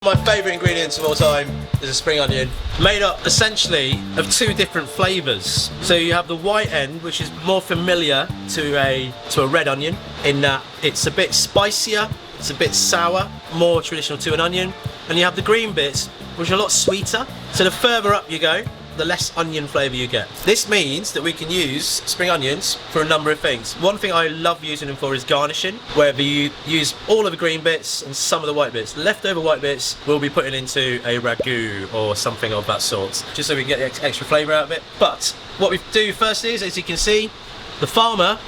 My favourite ingredients of all time is a spring onion, made up essentially of two different flavours. So you have the white end, which is more familiar to a red onion, in that it's a bit spicier, it's a bit sour, more traditional to an onion. And you have the green bits, which are a lot sweeter. So the further up you go, the less onion flavour you get. This means that we can use spring onions for a number of things. One thing I love using them for is garnishing, whether you use all of the green bits and some of the white bits. The leftover white bits we'll be putting into a ragu or something of that sort, just so we can get the extra flavour out of it. But what we do first is, as you can see, the farmer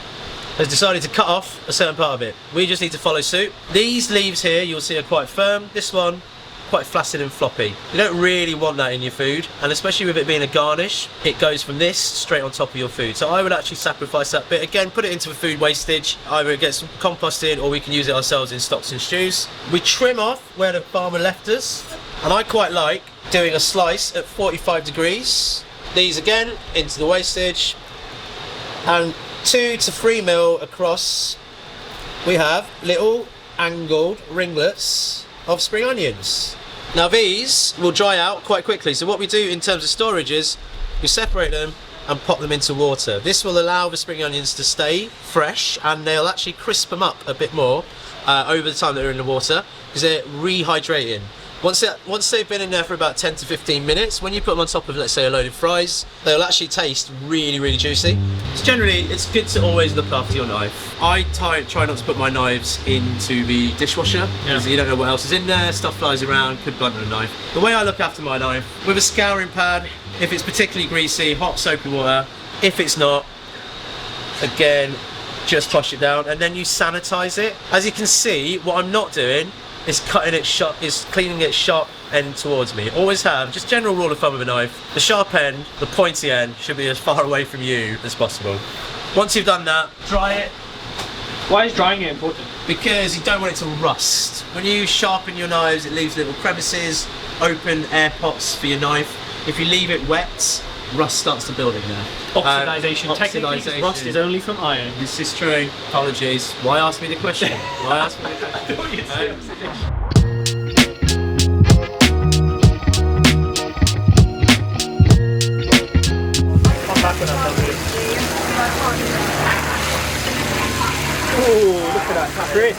has decided to cut off a certain part of it. We just need to follow suit. These leaves here you'll see are quite firm. This one, quite flaccid and floppy. You don't really want that in your food, and especially with it being a garnish, it goes from this straight on top of your food. So I would actually sacrifice that bit. Again, put it into a food wastage. Either it gets composted or we can use it ourselves in stocks and stews. We trim off where the farmer left us, and I quite like doing a slice at 45 degrees. These again into the wastage, and 2 to 3 mil across we have little angled ringlets of spring onions. Now these will dry out quite quickly, so what we do in terms of storage is we separate them and pop them into water. This will allow the spring onions to stay fresh, and they'll actually crisp them up a bit more over the time that they're in the water, because they're rehydrating. Once they've been in there for about 10 to 15 minutes, when you put them on top of, let's say, a load of fries, they'll actually taste really, really juicy. So generally, it's good to always look after your knife. I try not to put my knives into the dishwasher, because you don't know what else is in there, stuff flies around, could blunt a knife. The way I look after my knife, with a scouring pad, if it's particularly greasy, hot soapy water. If it's not, again, just flush it down, and then you sanitize it. As you can see, what I'm not doing is cleaning it sharp end towards me. Always have, just general rule of thumb with a knife, the sharp end, the pointy end should be as far away from you as possible. Once you've done that, dry it. Why is drying it important? Because you don't want it to rust. When you sharpen your knives, it leaves little crevices, open air pots for your knife. If you leave it wet, rust starts to build in there. Oxidization. Technically, rust is only from iron. This is true. Apologies. Why ask me the question? Why ask me the question? Oh, look at that. That's great.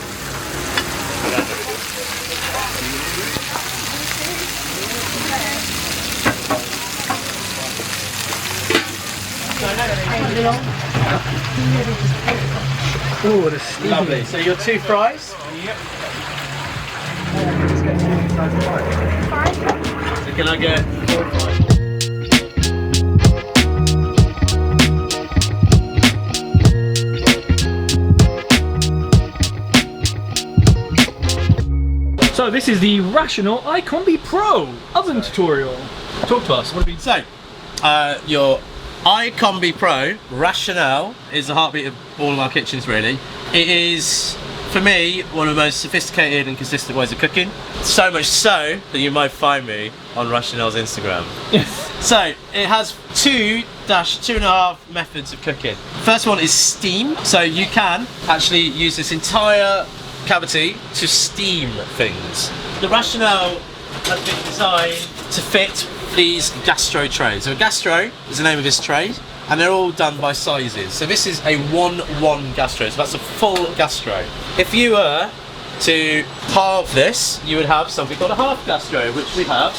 Oh, the steam. Lovely. So your 2 fries? Yep. So can I get 4 fries? So this is the Rational iCombi Pro oven tutorial. Talk to us. What have you? So, your iCombi Pro Rational is the heartbeat of all of our kitchens, really. It is, for me, one of the most sophisticated and consistent ways of cooking. So much so that you might find me on Rational's Instagram. So, it has 2-2.5 methods of cooking. First one is steam. So you can actually use this entire cavity to steam things. The Rational has been designed to fit these gastro trays. So a gastro is the name of this tray, and they're all done by sizes. So this is a 1-1 gastro, so that's a full gastro. If you were to halve this, you would have something called a half gastro, which we have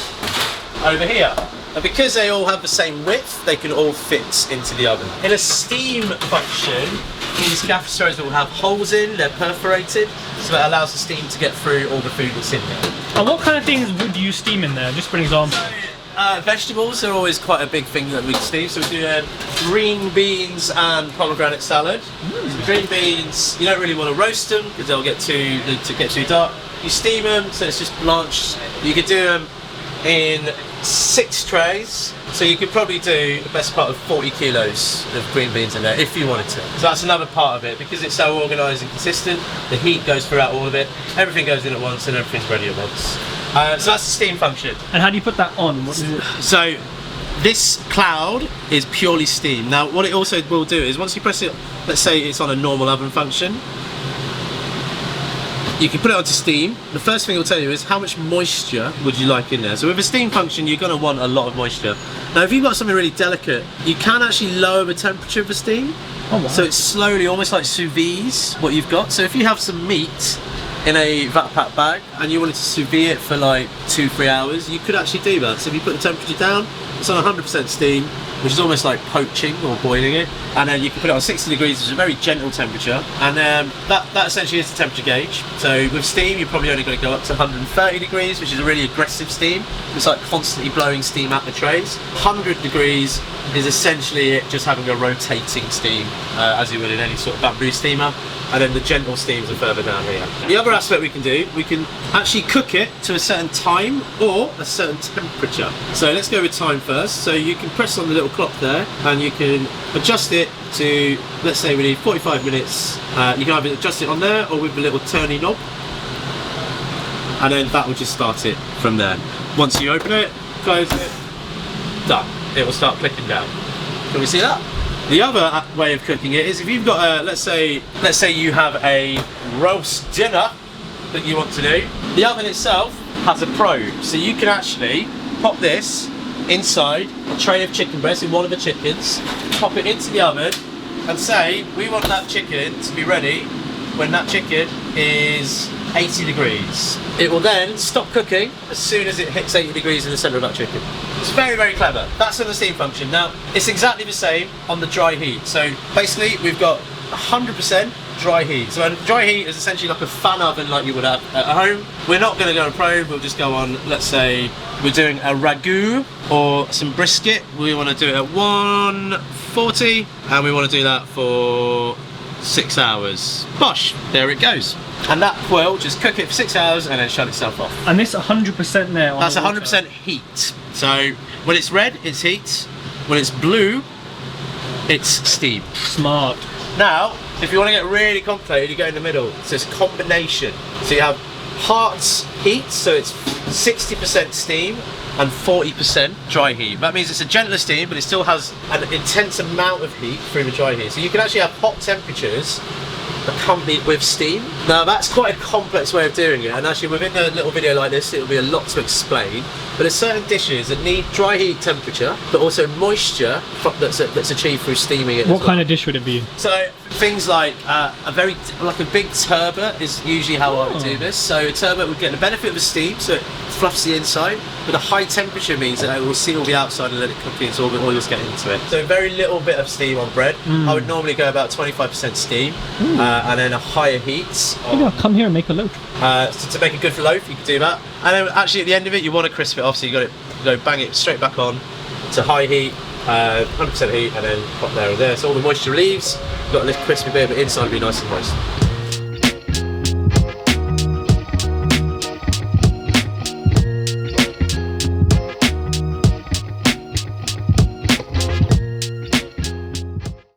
over here. And because they all have the same width, they can all fit into the oven. In a steam function, these gastros will have holes in, they're perforated, so that allows the steam to get through all the food that's in there. And what kind of things would you steam in there? Just for an example. Vegetables are always quite a big thing that we steam. So we do green beans and pomegranate salad. So green beans, you don't really want to roast them because they'll get too dark. You steam them, so it's just blanched. You could do them in 6 trays. So you could probably do the best part of 40 kilos of green beans in there if you wanted to. So that's another part of it. Because it's so organised and consistent, the heat goes throughout all of it. Everything goes in at once and everything's ready at once. So that's the steam function. And how do you put that on? What is it? So this cloud is purely steam. Now what it also will do is once you press it, let's say it's on a normal oven function, You can put it onto steam. The first thing it'll tell you is how much moisture would you like in there. So with a steam function, you're going to want a lot of moisture. Now if you've got something really delicate, you can actually lower the temperature of the steam. Oh, wow. So it's slowly, almost like sous vide, what you've got. So if you have some meat in a vat pack bag and you wanted to sous vide it for like 2-3 hours, you could actually do that. So if you put the temperature down, it's on 100% steam, which is almost like poaching or boiling it, and then you can put it on 60 degrees, which is a very gentle temperature, and that essentially is the temperature gauge. So with steam, you're probably only going to go up to 130 degrees, which is a really aggressive steam. It's like constantly blowing steam at the trays. 100 degrees is essentially it just having a rotating steam, as you would in any sort of bamboo steamer. And then the gentle steams are further down here. The other aspect we can do, we can actually cook it to a certain time or a certain temperature. So let's go with time first. So you can press on the little clock there and you can adjust it to, let's say we need 45 minutes. You can either adjust it on there or with the little turny knob. And then that will just start it from there. Once you open it, close it, done. It will start clicking down. Can we see that? The other way of cooking it is if you've got a, let's say you have a roast dinner that you want to do. The oven itself has a probe, so you can actually pop this inside a tray of chicken breast in one of the chickens, pop it into the oven and say we want that chicken to be ready when that chicken is 80 degrees. It will then stop cooking as soon as it hits 80 degrees in the centre of that chicken. It's very, very clever. That's on the steam function. Now, it's exactly the same on the dry heat. So basically, we've got 100% dry heat. So a dry heat is essentially like a fan oven like you would have at home. We're not going to go on probe, we'll just go on, let's say, we're doing a ragu or some brisket. We want to do it at 140 and we want to do that for 6 hours. Bosh, there it goes. And that will just cook it for 6 hours and then shut itself off. And this 100% there on That's the 100% heat. So when it's red, it's heat. When it's blue, it's steam. Smart. Now, if you want to get really complicated, you go in the middle. So it's a combination. So you have Heart's heat, so it's 60% steam and 40% dry heat. That means it's a gentler steam, but it still has an intense amount of heat through the dry heat. So you can actually have hot temperatures accompanied with steam. Now that's quite a complex way of doing it, and actually within a little video like this it'll be a lot to explain, but there's certain dishes that need dry heat temperature but also moisture that's achieved through steaming it. What kind of dish would it be? So things like a big turbot is usually how I would do this. So a turbot would get the benefit of the steam, so it fluffs the inside, but the high temperature means that it will seal the outside and let it cook in, so all the oils get into it. So very little bit of steam on bread. I would normally go about 25% steam and then a higher heat. Maybe I'll come here and make a loaf. So to make a good loaf, you can do that. And then actually at the end of it, you want to crisp it off, so you got to bang it straight back on to high heat, 100% heat, and then pop there and there. So all the moisture leaves, you've got a little crispy bit, but inside will be nice and moist.